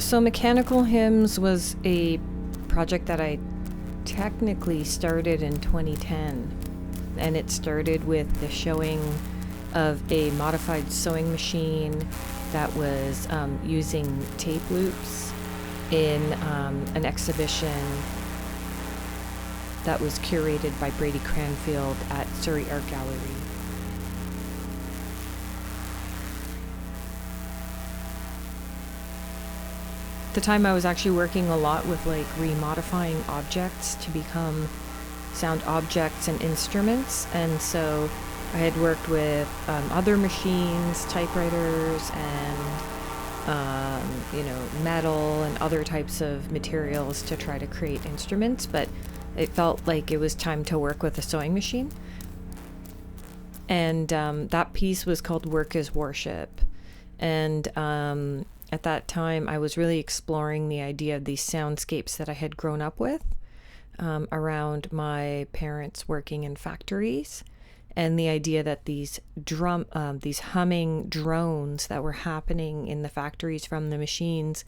So Mechanical Hymns was a project that I technically started in 2010, and it started with the showing of a modified sewing machine that was using tape loops in an exhibition that was curated by Brady Cranfield at Surrey Art Gallery. At the time I was actually working a lot with like remodifying objects to become sound objects and instruments, and so I had worked with other machines, typewriters, and metal and other types of materials to try to create instruments, but it felt like it was time to work with a sewing machine. And that piece was called Work is Worship. And at that time, I was really exploring the idea of these soundscapes that I had grown up with around my parents working in factories, and the idea that these humming drones that were happening in the factories from the machines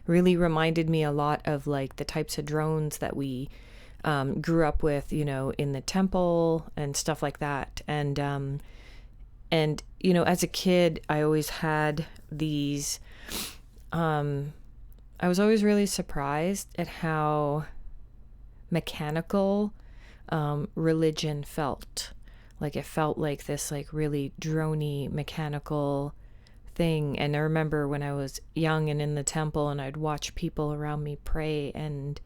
really reminded me a lot of like the types of drones that we grew up with, in the temple and stuff like that. And as a kid, I always had these, I was always really surprised at how mechanical religion felt. Like it felt like this like really drony mechanical thing. And I remember when I was young and in the temple and I'd watch people around me pray and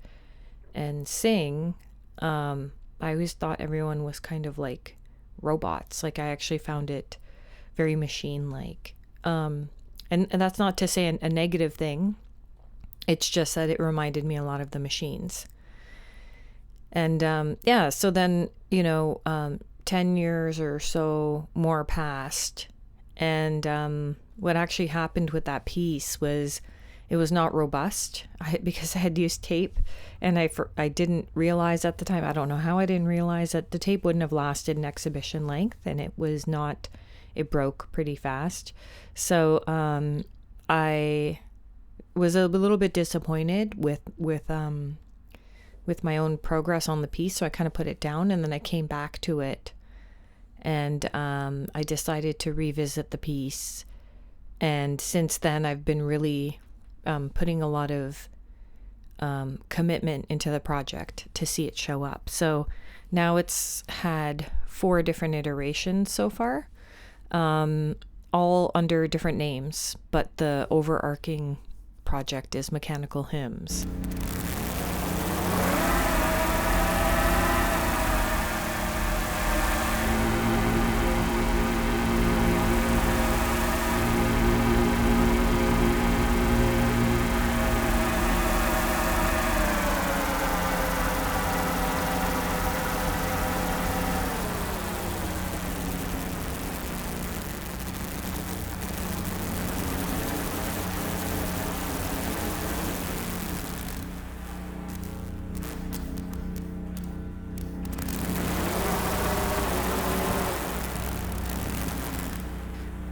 sing, I always thought everyone was kind of like robots. Like I actually found it very machine-like. And that's not to say a negative thing. It's just that it reminded me a lot of the machines. And so then, 10 years or so more passed. And what actually happened with that piece was it was not robust because I had used tape, and I didn't realize at the time, I don't know how I didn't realize that the tape wouldn't have lasted an exhibition length, and it broke pretty fast. So I was a little bit disappointed with my own progress on the piece, so I kind of put it down, and then I came back to it, and I decided to revisit the piece. And since then, I've been really putting a lot of commitment into the project to see it show up. So now it's had 4 different iterations so far, all under different names, but the overarching project is Mechanical Hymns.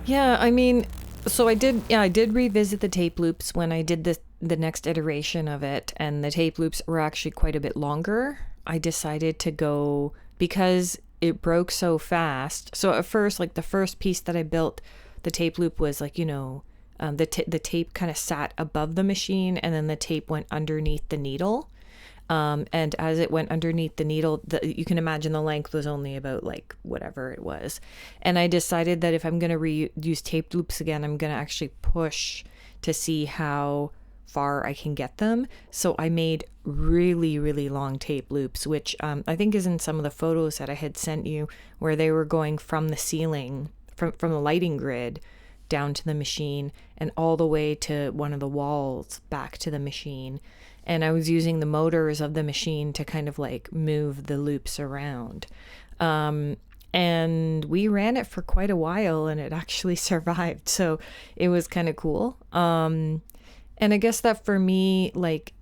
Yeah, I mean, so I did revisit the tape loops when I did the next iteration of it, and the tape loops were actually quite a bit longer. I decided to go, because it broke so fast. So at first, like the first piece that I built, the tape loop was like, the tape kind of sat above the machine, and then the tape went underneath the needle. And as it went underneath the needle, you can imagine the length was only about like whatever it was. And I decided that if I'm going to reuse tape loops again, I'm going to actually push to see how far I can get them. So I made really, really long tape loops, which I think is in some of the photos that I had sent you, where they were going from the ceiling, from the lighting grid down to the machine, and all the way to one of the walls back to the machine. And I was using the motors of the machine to kind of like move the loops around. And we ran it for quite a while, and it actually survived. So it was kind of cool. And I guess that for me, like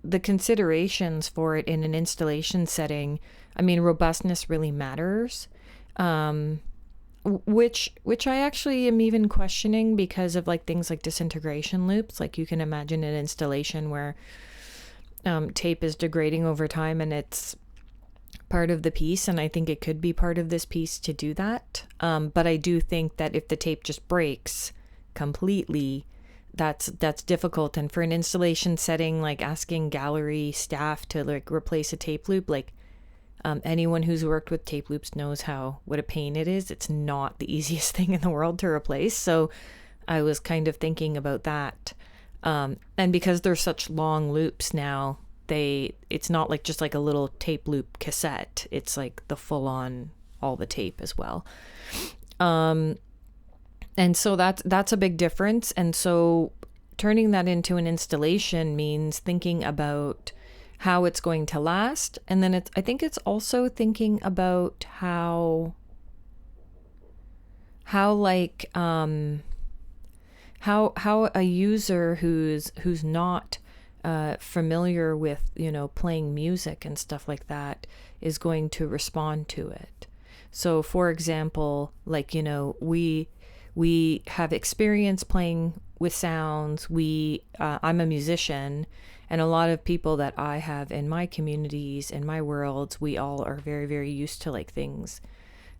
the considerations for it in an installation setting, I mean, robustness really matters. which I actually am even questioning because of like things like disintegration loops. Like you can imagine an installation where tape is degrading over time and it's part of the piece, and I think it could be part of this piece to do that. But I do think that if the tape just breaks completely, that's difficult. And for an installation setting, like asking gallery staff to like replace a tape loop, like anyone who's worked with tape loops knows what a pain it is. It's not the easiest thing in the world to replace. So I was kind of thinking about that. And because they're such long loops now, it's not like just like a little tape loop cassette. It's like the full on, all the tape as well. And so that's a big difference. And so turning that into an installation means thinking about how it's going to last. And then I think it's also thinking about how like, how a user who's not familiar with, playing music and stuff like that is going to respond to it. So for example, like, we have experience playing with sounds. I'm a musician, and a lot of people that I have in my communities, in my worlds, we all are very, very used to like things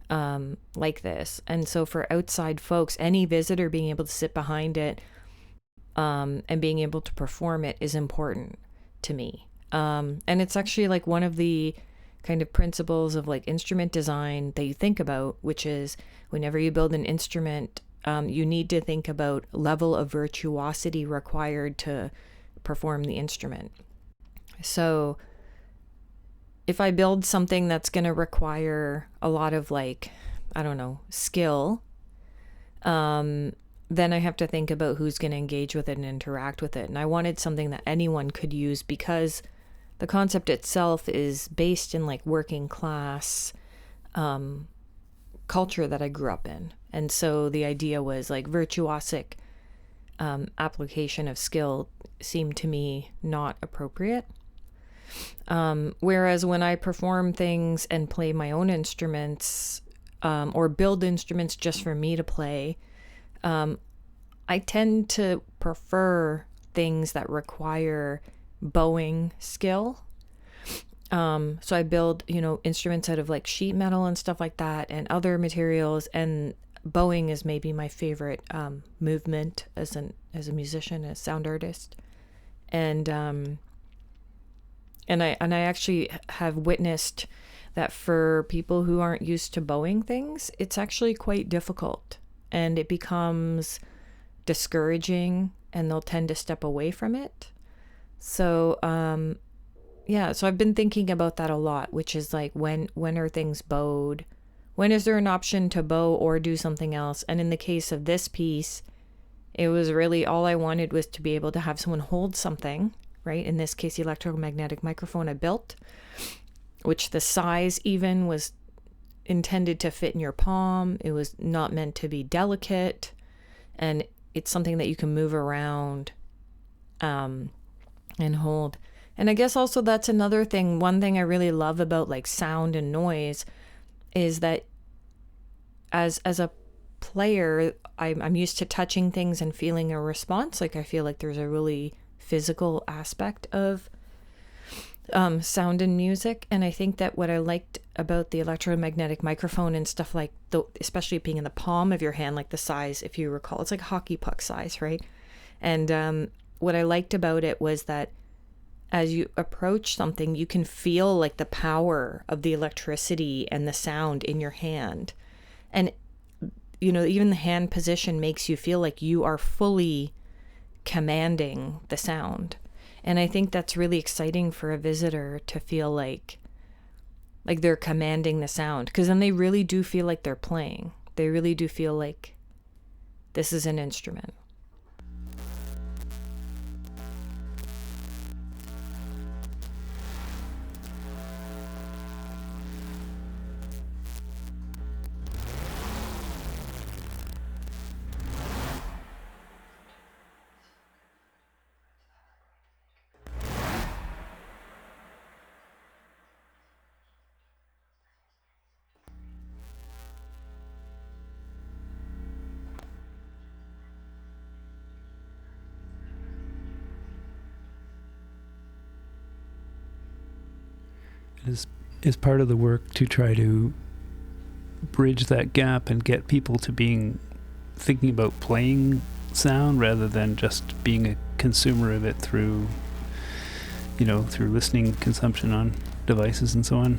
like this. And so for outside folks, any visitor being able to sit behind it and being able to perform it is important to me. And it's actually like one of the kind of principles of like instrument design that you think about, which is whenever you build an instrument, you need to think about level of virtuosity required to perform the instrument. So if I build something that's going to require a lot of like, I don't know, skill, then I have to think about who's going to engage with it and interact with it. And I wanted something that anyone could use because the concept itself is based in like working class culture that I grew up in. And so the idea was like virtuosic application of skill seemed to me not appropriate. Whereas when I perform things and play my own instruments, or build instruments just for me to play, I tend to prefer things that require bowing skill. So I build, instruments out of like sheet metal and stuff like that and other materials, and bowing is maybe my favorite movement as a musician, as a sound artist. And I actually have witnessed that for people who aren't used to bowing things, it's actually quite difficult, and it becomes discouraging, and they'll tend to step away from it. So so I've been thinking about that a lot, which is like when are things bowed? When is there an option to bow or do something else? And in the case of this piece, it was really all I wanted was to be able to have someone hold something, right? In this case, the electromagnetic microphone I built, which the size even was intended to fit in your palm. It was not meant to be delicate, and it's something that you can move around and hold. And I guess also that's another thing. One thing I really love about like sound and noise is that as a player, I'm used to touching things and feeling a response. Like I feel like there's a really physical aspect of sound and music. And I think that what I liked about the electromagnetic microphone and stuff like especially being in the palm of your hand, like the size, if you recall, it's like hockey puck size, right? And what I liked about it was that as you approach something, you can feel like the power of the electricity and the sound in your hand. And, even the hand position makes you feel like you are fully commanding the sound. And I think that's really exciting for a visitor to feel like they're commanding the sound, because then they really do feel like they're playing. They really do feel like this is an instrument. Is part of the work to try to bridge that gap and get people to thinking about playing sound rather than just being a consumer of it through listening consumption on devices and so on?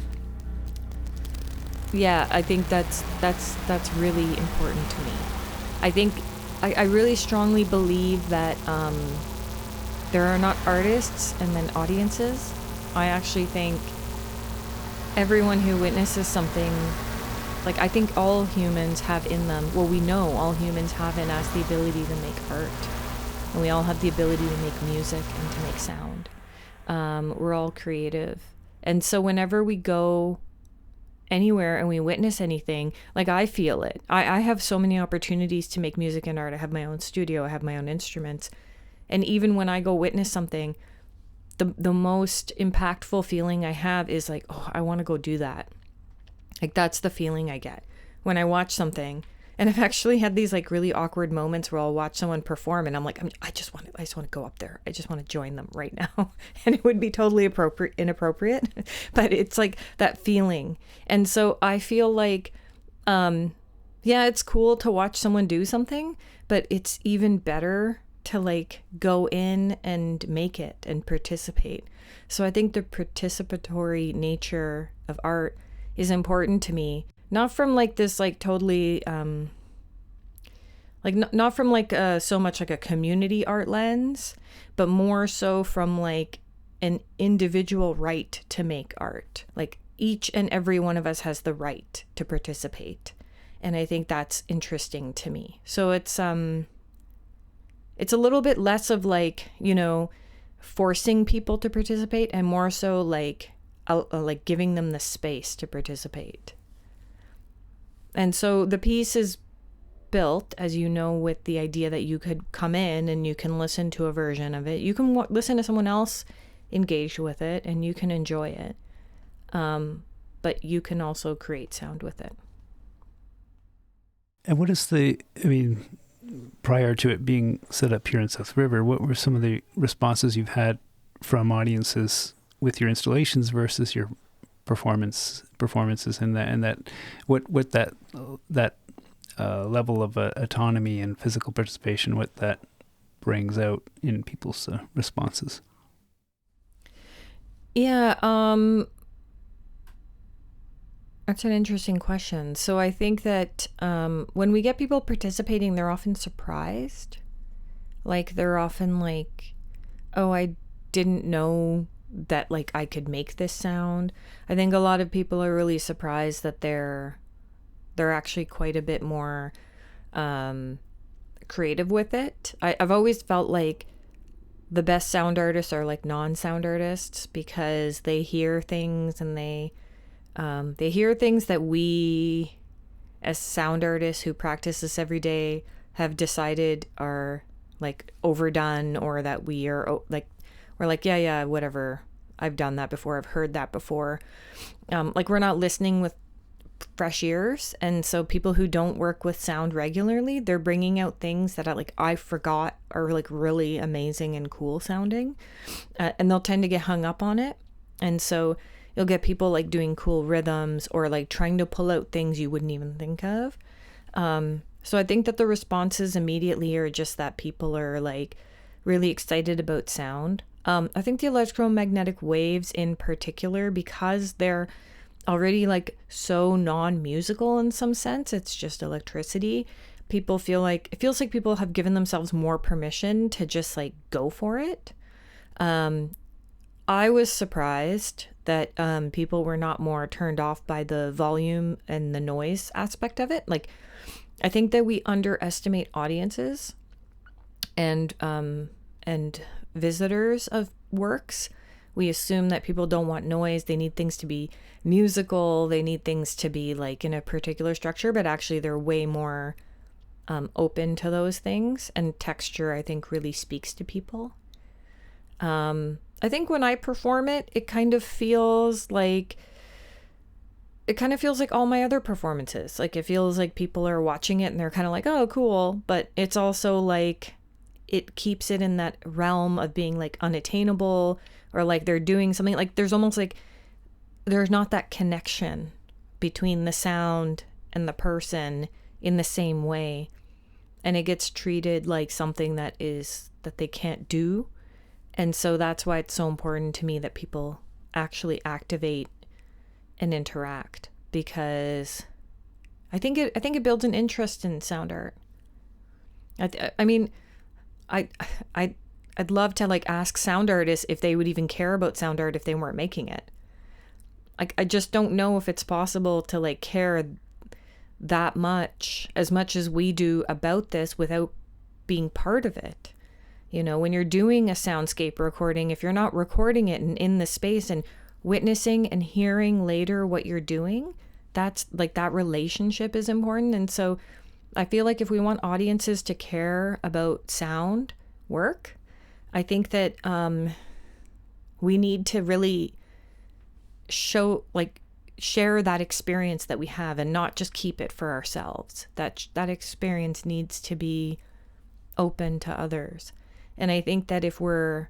Yeah, I think that's really important to me. I think I really strongly believe that there are not artists and then audiences. I actually think everyone who witnesses something, like I think all humans have in them, well, we know all humans have in us the ability to make art. And we all have the ability to make music and to make sound. We're all creative. And so whenever we go anywhere and we witness anything, like I feel it. I have so many opportunities to make music and art. I have my own studio. I have my own instruments. And even when I go witness something, the most impactful feeling I have is like, oh, I want to go do that. Like that's the feeling I get when I watch something. And I've actually had these like really awkward moments where I'll watch someone perform and I'm like, I just want to go up there. I just want to join them right now. And it would be totally inappropriate, but it's like that feeling. And so I feel like, yeah, it's cool to watch someone do something, but it's even better to like go in and make it and participate. So I think the participatory nature of art is important to me. Not from like this like totally not from like so much like a community art lens, but more so from like an individual right to make art. Like each and every one of us has the right to participate. And I think that's interesting to me. So it's a little bit less of like, forcing people to participate and more so like giving them the space to participate. And so the piece is built, as you know, with the idea that you could come in and you can listen to a version of it. You can listen to someone else engage with it and you can enjoy it. But you can also create sound with it. And what is prior to it being set up here in South River, what were some of the responses you've had from audiences with your installations versus your performances in that, and that what that level of autonomy and physical participation, what that brings out in people's responses? Yeah, that's an interesting question. So I think that when we get people participating, they're often surprised. Like they're often like, oh, I didn't know that like I could make this sound. I think a lot of people are really surprised that they're actually quite a bit more creative with it. I've always felt like the best sound artists are like non-sound artists because they hear things and they hear things that we as sound artists who practice this every day have decided are like overdone, or that we're like, yeah, whatever. I've done that before. I've heard that before. Like we're not listening with fresh ears. And so people who don't work with sound regularly, they're bringing out things that I forgot are like really amazing and cool sounding. And they'll tend to get hung up on it. And so you'll get people like doing cool rhythms or like trying to pull out things you wouldn't even think of. So I think that the responses immediately are just that people are like really excited about sound. I think the electromagnetic waves in particular, because they're already like so non-musical in some sense, it's just electricity. People feel like, it feels like people have given themselves more permission to just like go for it. I was surprised that people were not more turned off by the volume and the noise aspect of it. Like, I think that we underestimate audiences and visitors of works. We assume that people don't want noise. They need things to be musical. They need things to be like in a particular structure, but actually they're way more open to those things. And texture, I think, really speaks to people. I think when I perform it, it kind of feels like all my other performances. Like it feels like people are watching it and they're kind of like, oh, cool. But it's also like, it keeps it in that realm of being like unattainable, or like they're doing something like there's almost like there's not that connection between the sound and the person in the same way. And it gets treated like something that they can't do. And so that's why it's so important to me that people actually activate and interact, because I think it builds an interest in sound art. I mean, I'd love to like ask sound artists if they would even care about sound art if they weren't making it. Like, I just don't know if it's possible to like care that much as we do about this without being part of it. You know, when you're doing a soundscape recording, if you're not recording it and in the space and witnessing and hearing later what you're doing, that's like, that relationship is important. And so I feel like if we want audiences to care about sound work, I think that we need to really share that experience that we have and not just keep it for ourselves. That experience needs to be open to others. And I think that if we're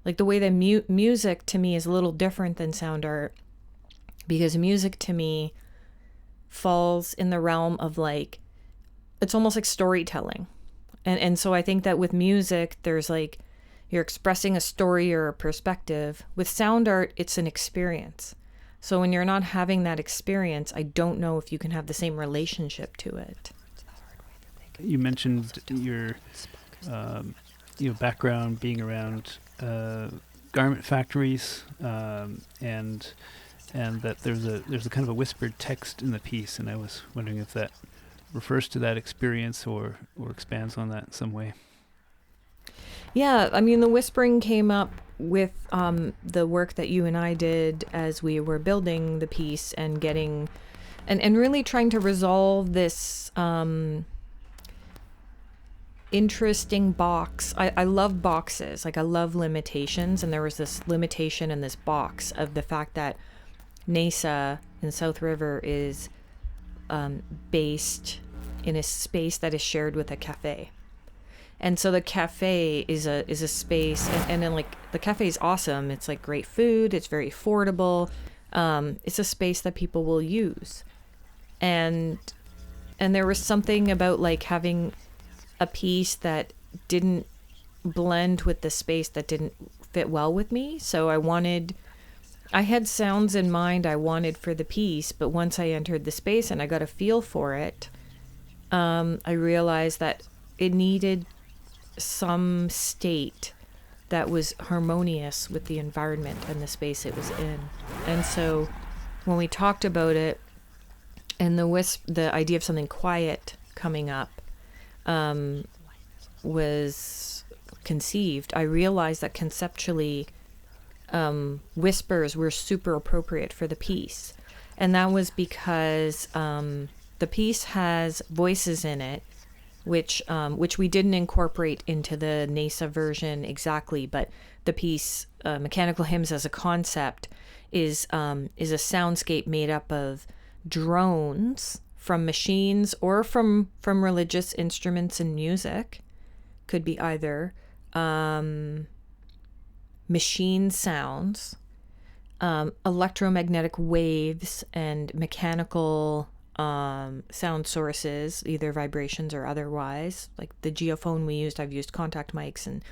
like, the way that music to me is a little different than sound art, because music to me falls in the realm of like, it's almost like storytelling. And so I think that with music, there's like, you're expressing a story or a perspective. With sound art, it's an experience. So when you're not having that experience, I don't know if you can have the same relationship to it. You mentioned your background being around garment factories, and that there's a kind of a whispered text in the piece, and I was wondering if that refers to that experience or expands on that in some way. Yeah, I mean, the whispering came up with the work that you and I did as we were building the piece and getting, and really trying to resolve this interesting box. I love boxes, like I love limitations, and there was this limitation in this box of the fact that NAISA in South River is based in a space that is shared with a cafe. And so the cafe is a space, and then like the cafe is awesome. It's like great food. It's very affordable. It's a space that people will use. And there was something about like having a piece that didn't blend with the space, that didn't fit well with me. So I had sounds in mind I wanted for the piece, but once I entered the space and I got a feel for it, I realized that it needed some state that was harmonious with the environment and the space it was in. And so when we talked about it, and the idea of something quiet coming up was conceived, I realized that conceptually whispers were super appropriate for the piece. And that was because the piece has voices in it, which we didn't incorporate into the NAISA version exactly, but the piece, Mechanical Hymns as a concept, is a soundscape made up of drones from machines or from religious instruments and music. Could be either. Machine sounds, electromagnetic waves, and mechanical sound sources, either vibrations or otherwise. Like the geophone we used, I've used contact mics and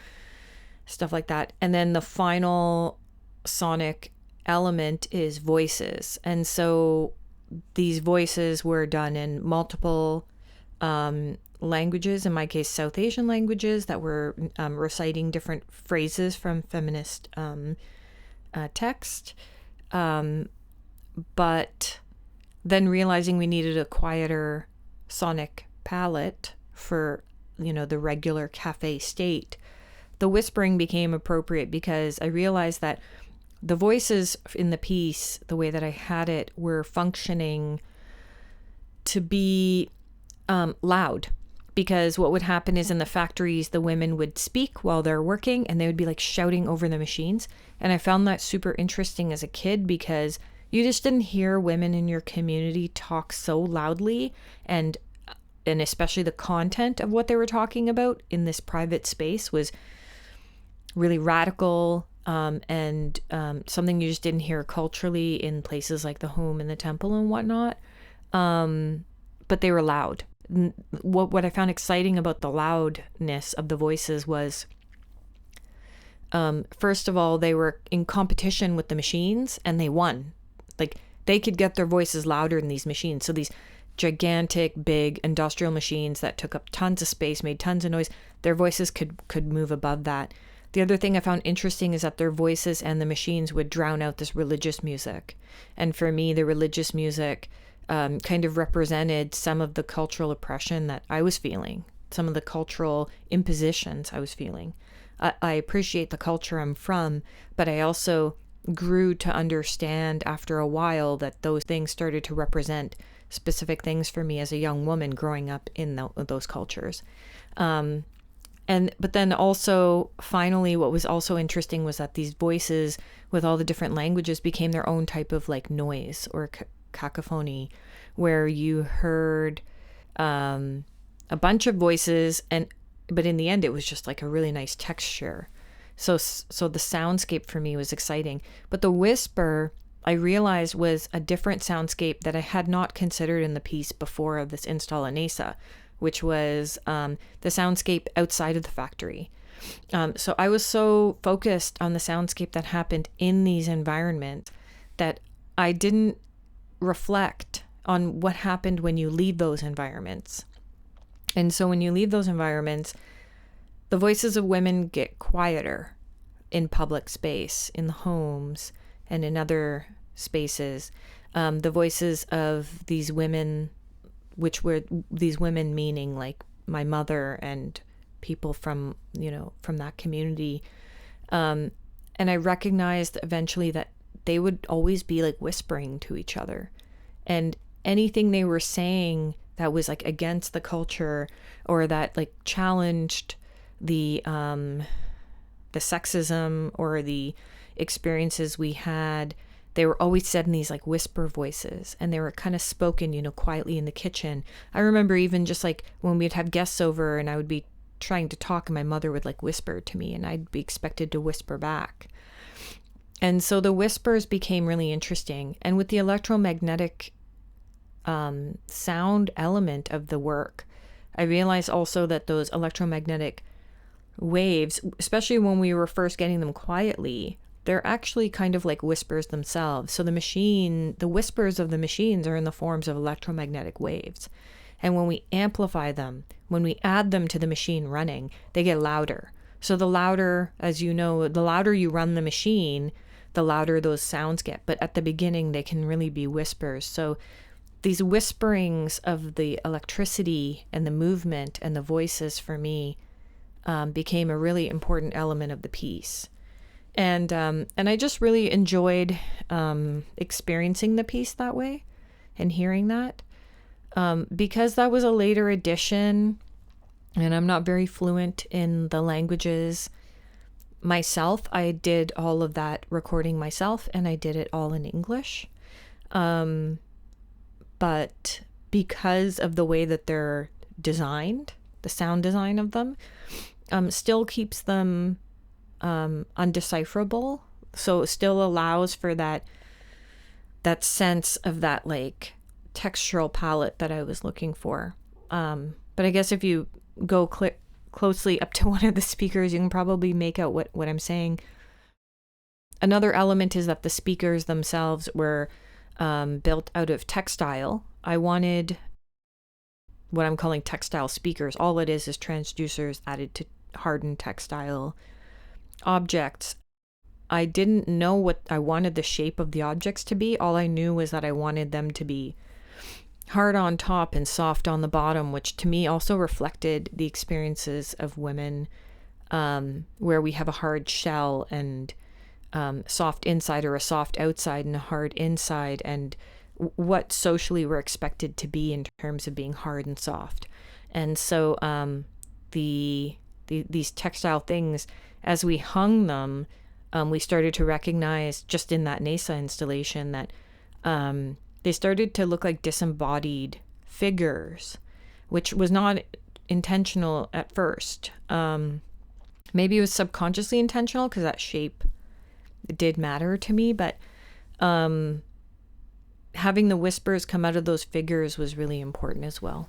stuff like that. And then the final sonic element is voices. And so these voices were done in multiple languages, in my case South Asian languages, that were reciting different phrases from feminist text, but then realizing we needed a quieter sonic palette for, the regular cafe state, the whispering became appropriate, because I realized that the voices in the piece, the way that I had it, were functioning to be loud. Because what would happen is in the factories, the women would speak while they're working, and they would be like shouting over the machines. And I found that super interesting as a kid, because you just didn't hear women in your community talk so loudly, and especially the content of what they were talking about in this private space was really radical and something you just didn't hear culturally in places like the home and the temple and whatnot. But they were loud. What I found exciting about the loudness of the voices was, first of all, they were in competition with the machines and they won. Like, they could get their voices louder than these machines. So these gigantic, big industrial machines that took up tons of space, made tons of noise, their voices could move above that. The other thing I found interesting is that their voices and the machines would drown out this religious music. And for me, the religious music kind of represented some of the cultural oppression that I was feeling, some of the cultural impositions I was feeling. I appreciate the culture I'm from, but I also grew to understand after a while that those things started to represent specific things for me as a young woman growing up in those cultures. But then also, finally, what was also interesting was that these voices with all the different languages became their own type of like noise or cacophony, where you heard a bunch of voices, but in the end, it was just like a really nice texture. So the soundscape for me was exciting. But the whisper, I realized, was a different soundscape that I had not considered in the piece before of this install in NAISA, which was the soundscape outside of the factory. So I was so focused on the soundscape that happened in these environments that I didn't reflect on what happened when you leave those environments. And so when you leave those environments, the voices of women get quieter in public space, in the homes, and in other spaces. The voices of these women, which were these women meaning like my mother and people from that community. And I recognized eventually that they would always be like whispering to each other. And anything they were saying that was like against the culture or that like challenged the sexism or the experiences we had, they were always said in these like whisper voices, and they were kind of spoken, quietly in the kitchen. I remember even just like when we'd have guests over and I would be trying to talk and my mother would like whisper to me and I'd be expected to whisper back. And so the whispers became really interesting. And with the electromagnetic sound element of the work, I realized also that those electromagnetic waves, especially when we were first getting them quietly, they're actually kind of like whispers themselves. So the whispers of the machines are in the forms of electromagnetic waves. And when we amplify them, when we add them to the machine running, they get louder. So the louder, as you know, the louder you run the machine, the louder those sounds get. But at the beginning, they can really be whispers. So these whisperings of the electricity and the movement and the voices for me became a really important element of the piece. And I just really enjoyed experiencing the piece that way and hearing that. Because that was a later edition and I'm not very fluent in the languages myself, I did all of that recording myself and I did it all in English. But because of the way that they're designed, the sound design of them still keeps them undecipherable. So it still allows for that sense of that like textural palette that I was looking for. But I guess if you go closely up to one of the speakers, you can probably make out what I'm saying. Another element is that the speakers themselves were built out of textile. I wanted what I'm calling textile speakers. All it is transducers added to hardened textile objects. I didn't know what I wanted the shape of the objects to be. All I knew was that I wanted them to be hard on top and soft on the bottom, which to me also reflected the experiences of women, where we have a hard shell and soft inside or a soft outside and a hard inside, and what socially we're expected to be in terms of being hard and soft. And so these textile things, as we hung them, we started to recognize just in that NAISA installation that they started to look like disembodied figures, which was not intentional at first. Maybe it was subconsciously intentional because that shape it did matter to me, but having the whispers come out of those figures was really important as well.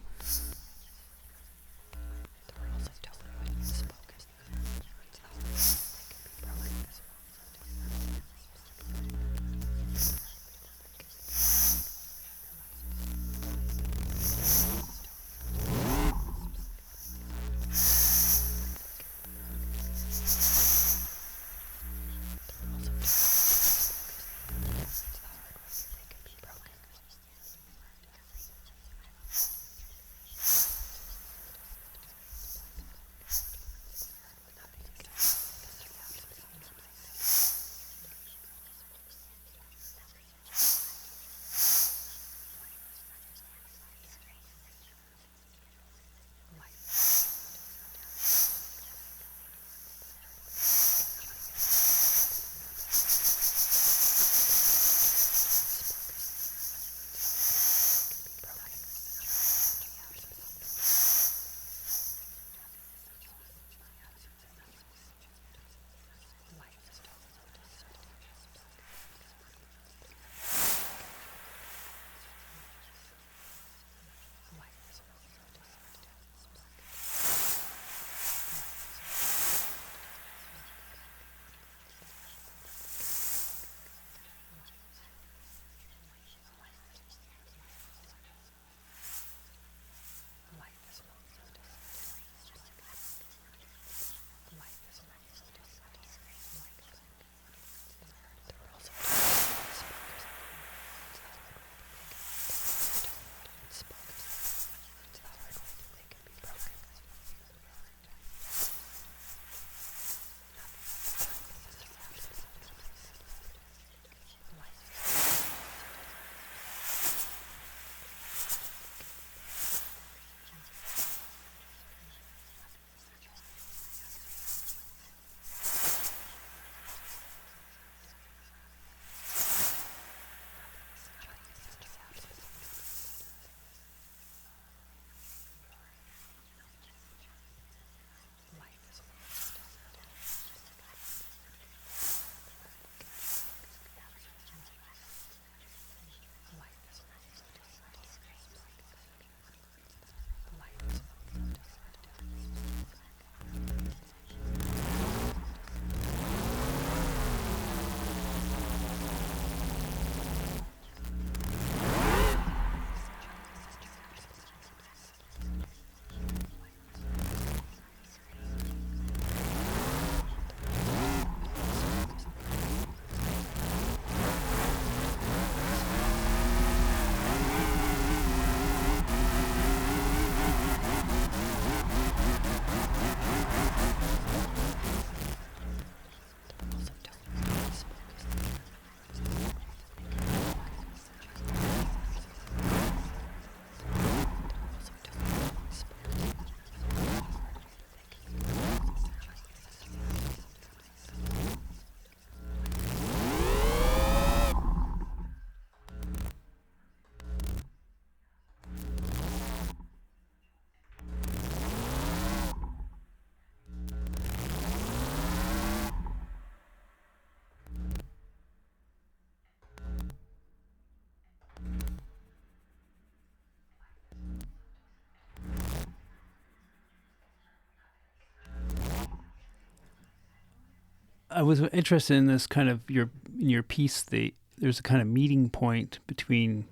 I was interested in this kind of in your piece. There's a kind of meeting point between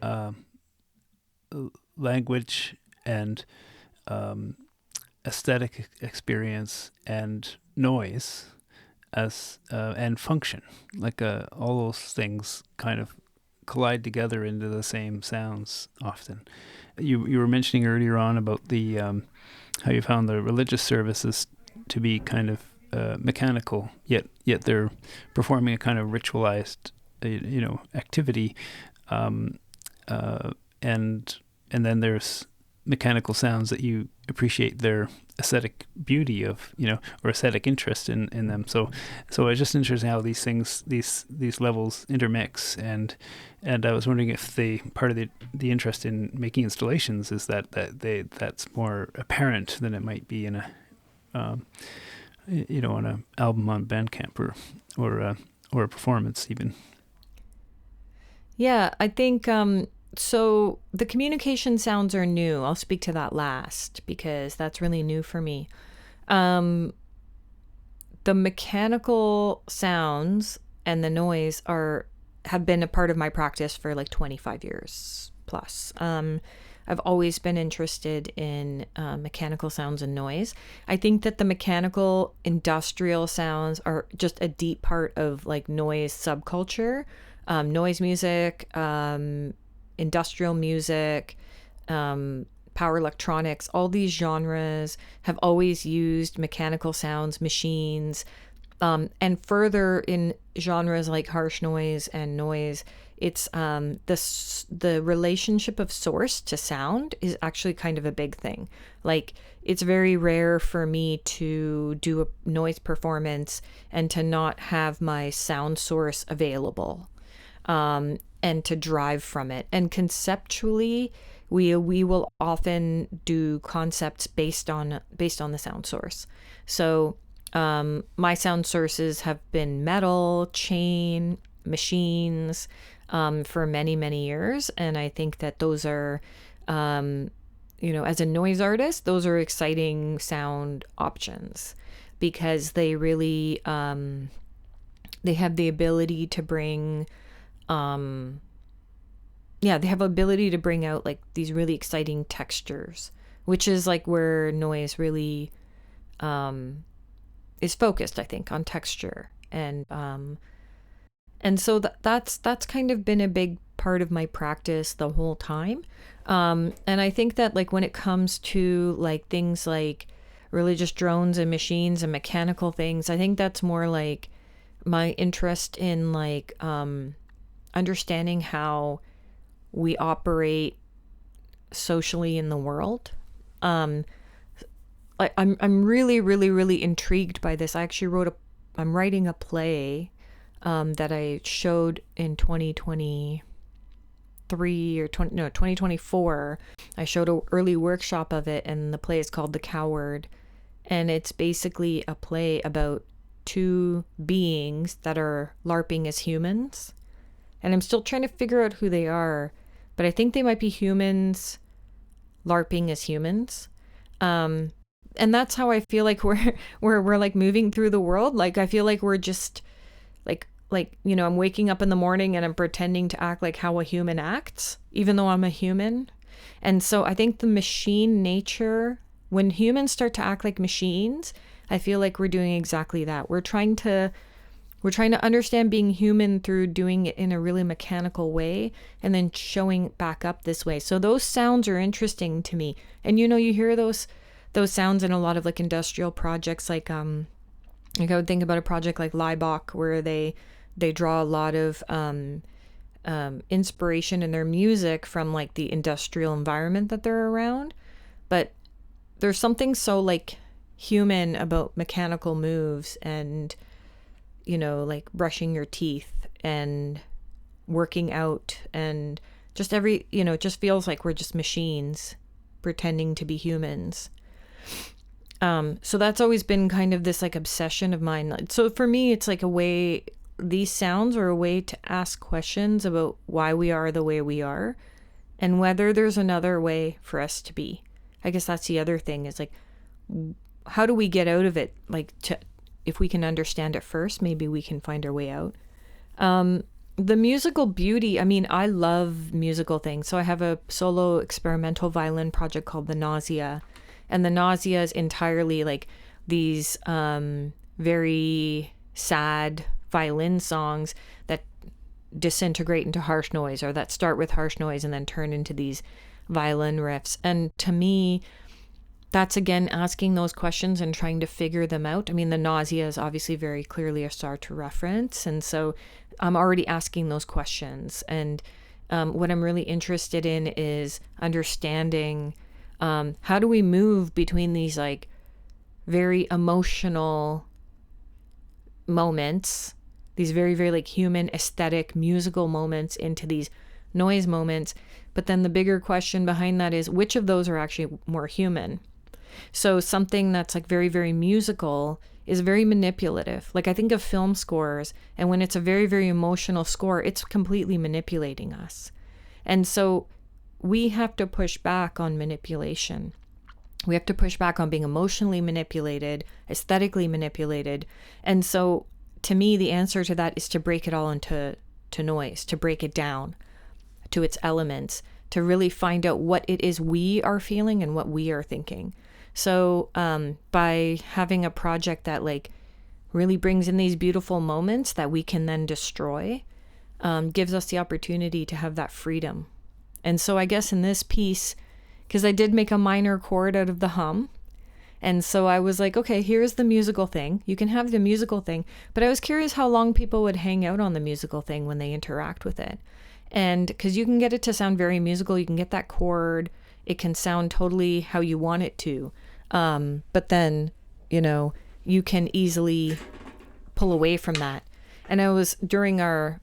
uh, language and aesthetic experience and noise as and function. Like all those things kind of collide together into the same sounds often. You were mentioning earlier on about the how you found the religious services to be kind of mechanical, yet they're performing a kind of ritualized, activity, and then there's mechanical sounds that you appreciate their aesthetic beauty of, or aesthetic interest in them. So it's just interesting how these things, these levels intermix, and I was wondering if the part of the interest in making installations is that's more apparent than it might be in a on an album on Bandcamp or or a performance even? Yeah, I think so the communication sounds are new. I'll speak to that last because that's really new for me. Um, the mechanical sounds and the noise are have been a part of my practice for like 25 years plus. I've always been interested in mechanical sounds and noise. I think that the mechanical industrial sounds are just a deep part of like noise subculture, noise music, industrial music, power electronics, all these genres have always used mechanical sounds, machines, and further in genres like harsh noise and noise, it's the relationship of source to sound is actually kind of a big thing. Like it's very rare for me to do a noise performance and to not have my sound source available, and to drive from it. And conceptually, we will often do concepts based on the sound source. So my sound sources have been metal, chain, machines, for many years, and I think that those are, as a noise artist, those are exciting sound options because they really they have the ability to bring they have ability to bring out like these really exciting textures, which is like where noise really is focused, I think, on texture. And so that's kind of been a big part of my practice the whole time. And I think that like when it comes to like things like religious drones and machines and mechanical things, I think that's more like my interest in like understanding how we operate socially in the world. I'm really intrigued by this. I actually I'm writing a play that I showed in 2024. I showed an early workshop of it, and the play is called The Coward. And it's basically a play about two beings that are LARPing as humans. And I'm still trying to figure out who they are, but I think they might be humans LARPing as humans. And that's how I feel like we're like moving through the world. Like I feel like we're just like I'm waking up in the morning and I'm pretending to act like how a human acts, even though I'm a human. And so I think the machine nature, when humans start to act like machines, I feel like we're doing exactly that. We're trying to understand being human through doing it in a really mechanical way and then showing back up this way. So those sounds are interesting to me. And you hear those sounds in a lot of like industrial projects, like I would think about a project like Liebach, where they draw a lot of inspiration in their music from like the industrial environment that they're around. But there's something so like human about mechanical moves and like brushing your teeth and working out, and just it just feels like we're just machines pretending to be humans. So that's always been kind of this like obsession of mine. So for me, it's like these sounds are a way to ask questions about why we are the way we are and whether there's another way for us to be. I guess that's the other thing, is like, how do we get out of it? Like, if we can understand it first, maybe we can find our way out. The musical beauty, I mean, I love musical things. So I have a solo experimental violin project called The Nausea. And The Nausea is entirely like these very sad violin songs that disintegrate into harsh noise, or that start with harsh noise and then turn into these violin riffs. And to me, that's again asking those questions and trying to figure them out. I mean, The Nausea is obviously very clearly a Sartre reference, and so I'm already asking those questions. And what I'm really interested in is understanding how do we move between these like very emotional moments, these very, very like human, aesthetic, musical moments, into these noise moments. But then the bigger question behind that is, which of those are actually more human? So something that's like very, very musical is very manipulative. Like I think of film scores, and when it's a very, very emotional score, it's completely manipulating us. And so we have to push back on manipulation. We have to push back on being emotionally manipulated, aesthetically manipulated. And so to me, the answer to that is to break it all into noise, to break it down to its elements, to really find out what it is we are feeling and what we are thinking. So by having a project that like really brings in these beautiful moments that we can then destroy, gives us the opportunity to have that freedom. And so I guess in this piece, because I did make a minor chord out of the hum, and so I was like, okay, here's the musical thing. You can have the musical thing, but I was curious how long people would hang out on the musical thing when they interact with it. And because you can get it to sound very musical, you can get that chord, it can sound totally how you want it to. But then, you can easily pull away from that. And I was, during our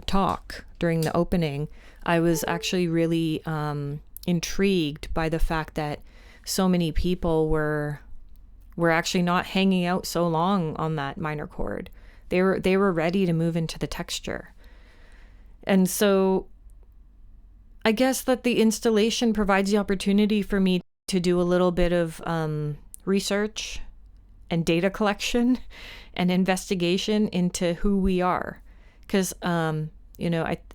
talk, during the opening, I was actually really intrigued by the fact that so many people were actually not hanging out so long on that minor chord. They were ready to move into the texture. And so I guess that the installation provides the opportunity for me to do a little bit of research and data collection and investigation into who we are. Because,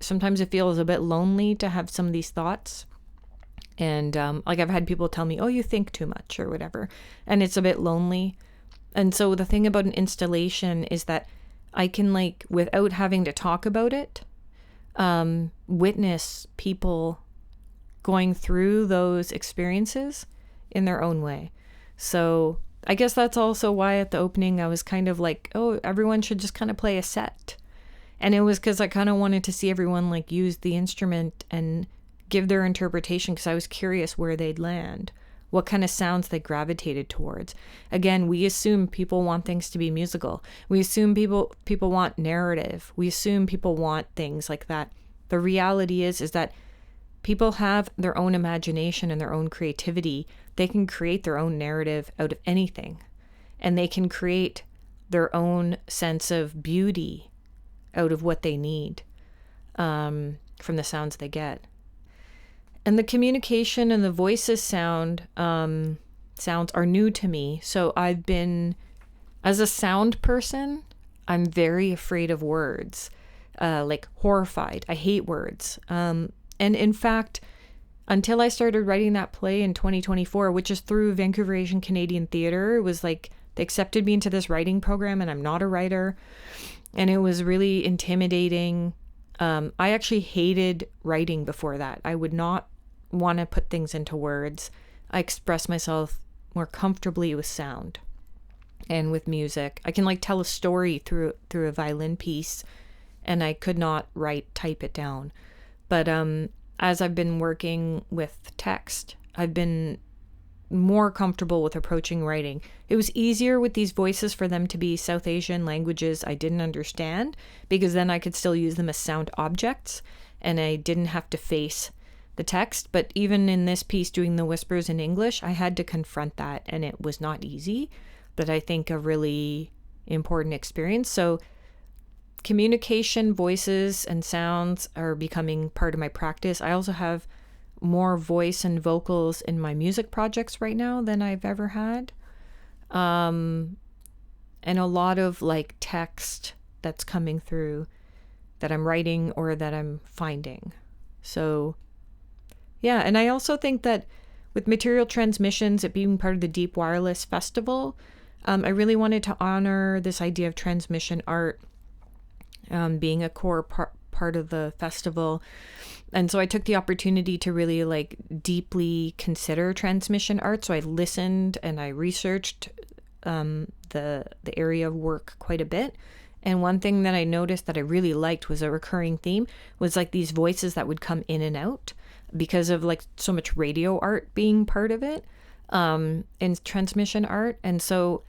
sometimes it feels a bit lonely to have some of these thoughts. And like I've had people tell me, oh, you think too much or whatever. And it's a bit lonely. And so the thing about an installation is that I can, like, without having to talk about it, witness people going through those experiences in their own way. So I guess that's also why at the opening I was kind of like, oh, everyone should just kind of play a set. And it was because I kind of wanted to see everyone like use the instrument and give their interpretation, because I was curious where they'd land, what kind of sounds they gravitated towards. Again, we assume people want things to be musical. We assume people want narrative. We assume people want things like that. The reality is that people have their own imagination and their own creativity. They can create their own narrative out of anything, and they can create their own sense of beauty out of what they need from the sounds they get. And the communication and the voices sounds are new to me. So I've been, as a sound person, I'm very afraid of words, like horrified. I hate words. And in fact, until I started writing that play in 2024, which is through Vancouver Asian Canadian Theatre, it was like they accepted me into this writing program, and I'm not a writer. And it was really intimidating. I actually hated writing before that. I would not want to put things into words. I express myself more comfortably with sound and with music. I can like tell a story through a violin piece, and I could not type it down. But as I've been working with text, I've been more comfortable with approaching writing. It was easier with these voices for them to be South Asian languages I didn't understand, because then I could still use them as sound objects and I didn't have to face the text. But even in this piece, doing the whispers in English, I had to confront that, and it was not easy, but I think a really important experience. So communication, voices, and sounds are becoming part of my practice. I also have more voice and vocals in my music projects right now than I've ever had. And a lot of like text that's coming through that I'm writing or that I'm finding. So yeah, and I also think that with Material Transmissions, it being part of the Deep Wireless Festival, I really wanted to honor this idea of transmission art being a core part of the festival. And so I took the opportunity to really like deeply consider transmission art. So I listened and I researched the area of work quite a bit. And one thing that I noticed that I really liked was a recurring theme was like these voices that would come in and out because of like so much radio art being part of it in transmission art. And so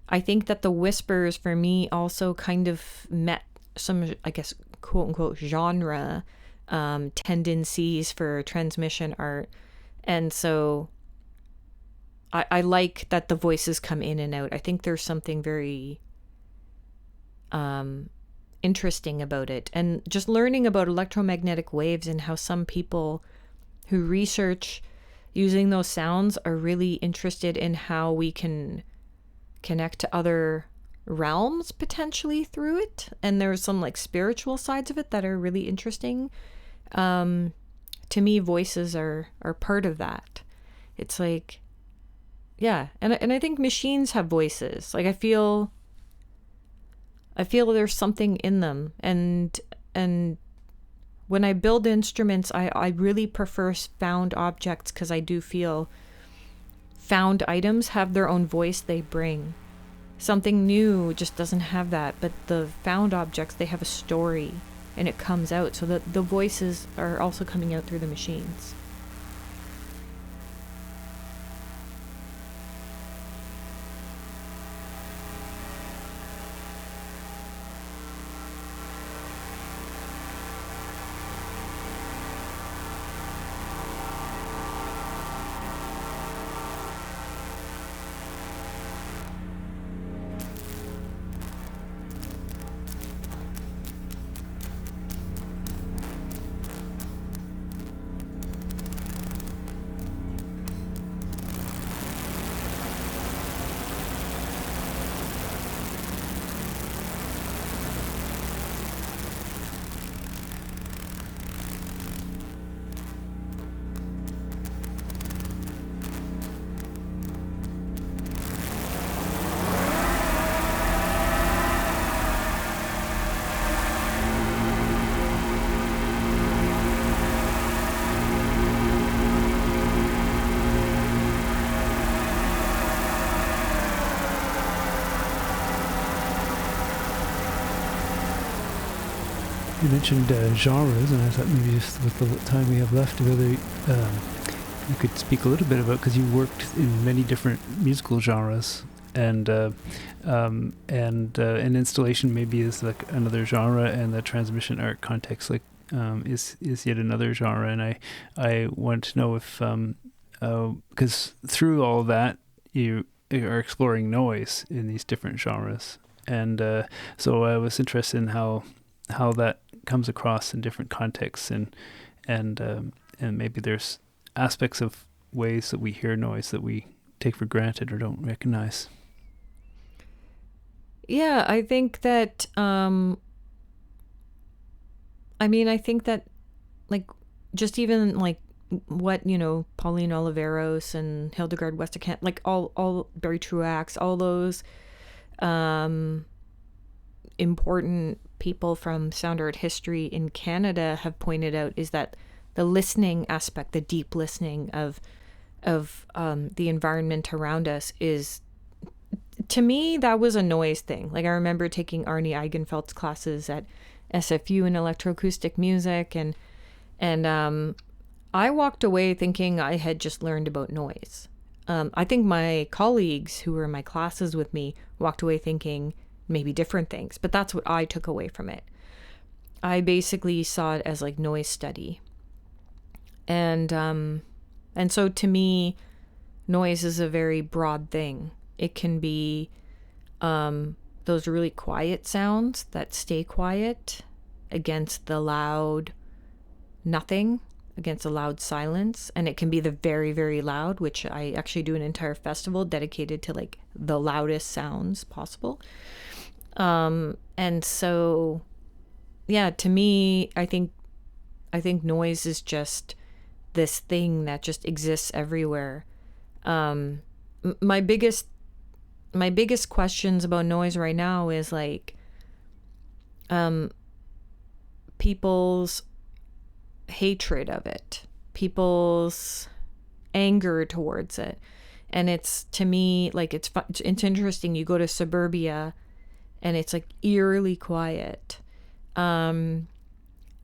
I think that the whispers for me also kind of met some, I guess, quote unquote genre tendencies for transmission art. And so I like that the voices come in and out. I think there's something very interesting about it. And just learning about electromagnetic waves and how some people who research using those sounds are really interested in how we can connect to other realms potentially through it. And there's some like spiritual sides of it that are really interesting. To me, voices are part of that. It's like, yeah. And I think machines have voices. Like I feel there's something in them. And when I build instruments, I really prefer found objects, because I do feel found items have their own voice they bring. Something new just doesn't have that, but the found objects, they have a story, and it comes out, so that the voices are also coming out through the machines. You mentioned genres, and I thought maybe just with the time we have left, whether you could speak a little bit about, because you worked in many different musical genres, and an installation maybe is like another genre, and the transmission art context is yet another genre. And I want to know if because through all that you are exploring noise in these different genres, and so I was interested in how that comes across in different contexts, and maybe there's aspects of ways that we hear noise that we take for granted or don't recognize. Yeah, I think that I think that, like, just even like what, Pauline Oliveros and Hildegard Westerkamp, like all Barry Truax, all those important people from sound art history in Canada have pointed out, is that the listening aspect, the deep listening of the environment around us, is, to me, that was a noise thing. Like I remember taking Arnie Eigenfeld's classes at SFU in electroacoustic music, and I walked away thinking I had just learned about noise. I think my colleagues who were in my classes with me walked away thinking maybe different things, but that's what I took away from it. I basically saw it as like noise study. And so to me, noise is a very broad thing. It can be those really quiet sounds that stay quiet against the loud nothing, against the loud silence. And it can be the very, very loud, which I actually do an entire festival dedicated to like the loudest sounds possible. And so, yeah, to me, I think noise is just this thing that just exists everywhere. My biggest questions about noise right now is like, people's hatred of it, people's anger towards it. And it's, to me, like, it's interesting. You go to suburbia and it's like eerily quiet. And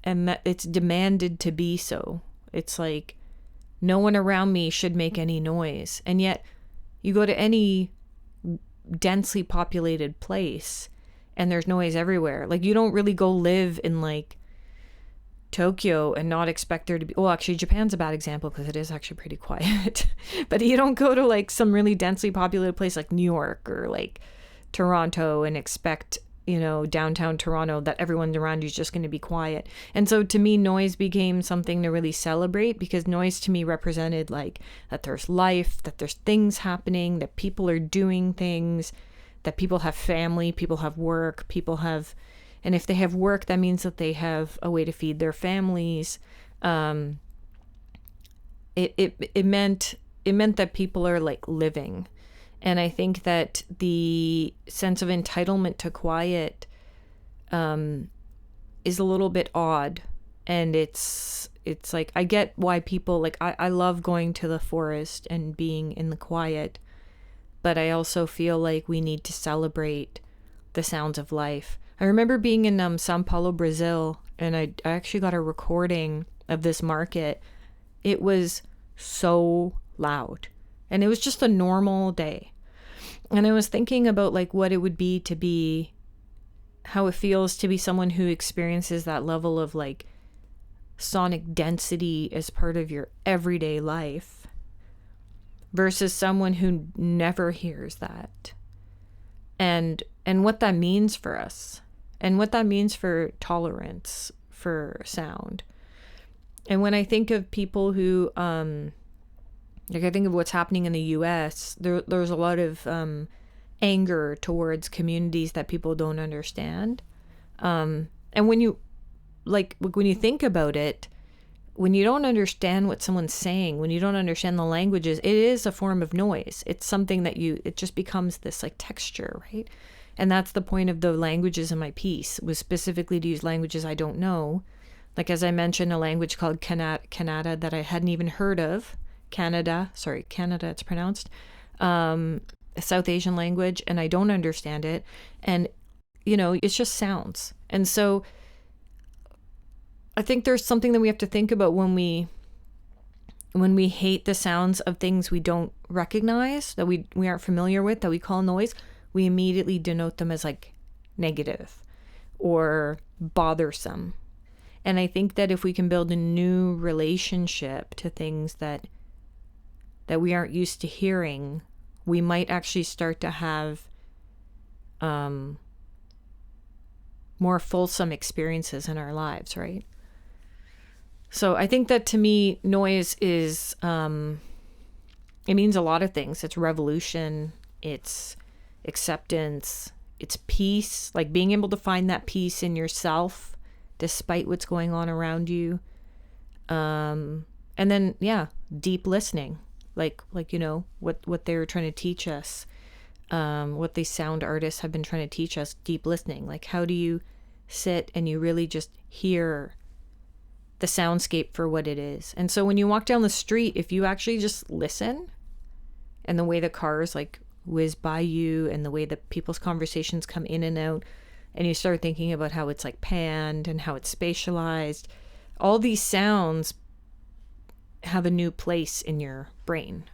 that it's demanded to be so. It's like no one around me should make any noise. And yet you go to any densely populated place and there's noise everywhere. Like you don't really go live in like Tokyo and not expect there to be, well, actually Japan's a bad example because it is actually pretty quiet. But you don't go to like some really densely populated place like New York or like Toronto and expect, you know, downtown Toronto, that everyone around you is just going to be quiet. And so to me, noise became something to really celebrate, because noise to me represented like that there's life, that there's things happening, that people are doing things, that people have family, people have work, people have, and if they have work, that means that they have a way to feed their families. It meant that people are like living. And I think that the sense of entitlement to quiet is a little bit odd. And it's like, I get why people, like, I love going to the forest and being in the quiet, but I also feel like we need to celebrate the sounds of life. I remember being in Sao Paulo, Brazil, and I actually got a recording of this market. It was so loud, and it was just a normal day. And I was thinking about like what it would be to be, how it feels to be someone who experiences that level of like sonic density as part of your everyday life versus someone who never hears that. And what that means for us, and what that means for tolerance for sound. And when I think of people who, like I think of what's happening in the US, there's a lot of anger towards communities that people don't understand. And when you think about it, when you don't understand what someone's saying, when you don't understand the languages, it is a form of noise. It's something that it just becomes this like texture, right? And that's the point of the languages in my piece, was specifically to use languages I don't know. Like, as I mentioned, a language called Kannada that I hadn't even heard of. Canada it's pronounced. A South Asian language, and I don't understand it. And, you know, it's just sounds. And so I think there's something that we have to think about when we hate the sounds of things we don't recognize, that we aren't familiar with, that we call noise. We immediately denote them as like negative or bothersome. And I think that if we can build a new relationship to things that we aren't used to hearing, we might actually start to have more fulsome experiences in our lives, right? So I think that to me, noise is, it means a lot of things. It's revolution, it's acceptance, it's peace, like being able to find that peace in yourself despite what's going on around you. And then, yeah, deep listening, like, you know, what they were trying to teach us, what these sound artists have been trying to teach us, deep listening. Like, how do you sit and you really just hear the soundscape for what it is? And so when you walk down the street, if you actually just listen, and the way the cars like whiz by you, and the way that people's conversations come in and out, and you start thinking about how it's like panned and how it's spatialized, all these sounds have a new place in your brain,